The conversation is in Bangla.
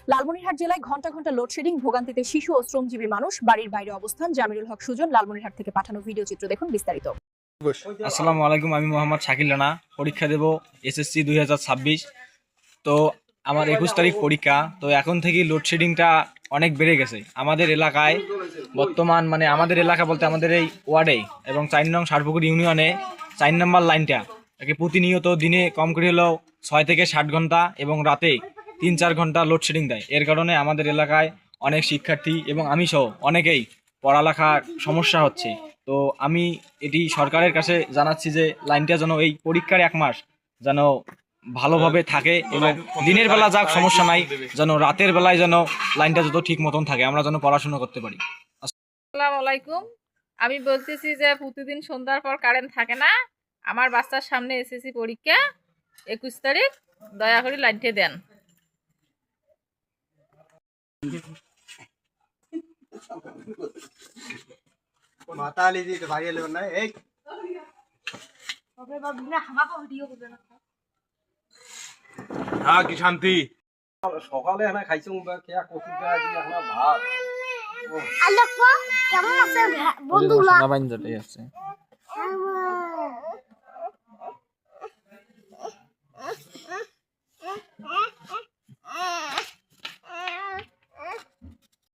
লালমনিরহাট জেলায় ঘন্টা ঘন্টা লোডশেডিং, ভোগান্তিতে শিশু ও শ্রমজীবী মানুষ। বাড়ির বাইরে অবস্থান জামিরুল হক সুজন। লালমনিরহাট থেকে পাঠানো ভিডিও চিত্র দেখুন বিস্তারিত। আসসালামু আলাইকুম, আমি মোহাম্মদ শাকিল রানা। পরীক্ষা দেব এসএসসি 2026। তো আমার 21 তারিখ পরীক্ষা। তো এখন থেকেই লোডশেডিংটা অনেক বেড়ে গেছে আমাদের এলাকায়। বর্তমান আমাদের এলাকা বলতে আমাদের এই ওয়ার্ডে এবং 4 নং সারপুকুর ইউনিয়নে 4 নম্বর লাইনটা প্রতিনিয়ত দিনে কম করে হলেও 6 থেকে 7 ঘন্টা এবং রাতে 3-4 ঘন্টা লোডশেডিং দেয়। এর কারণে আমাদের এলাকায় অনেক শিক্ষার্থী এবং আমি সহ অনেকেই পড়ালেখার সমস্যা হচ্ছে। তো আমি এটি সরকারের কাছে জানাচ্ছি যে লাইনটা যেন এই পরীক্ষার 1 মাস যেন ভালোভাবে থাকে এবং দিনের বেলা যাক সমস্যা নাই, যেন রাতের বেলায় যেন লাইনটা যত ঠিক মতন থাকে, আমরা যেন পড়াশোনা করতে পারি। আসসালামু আলাইকুম। আমি বলতেছি যে প্রতিদিন সন্ধ্যার পর কারেন্ট থাকে না। আমার বাচ্চার সামনে এসএসসি পরীক্ষা 21 তারিখ, দয়া করে লাইনটা দেন। হ্যাঁ, কি শান্তি সকালে এখানে খাইছুম বা কেয়া কফিটা দিয়ে এখানে ভাত। আল্লাহ কেমন আছে বন্ধুরা? সেনাবাহিনী যেটাই আছে।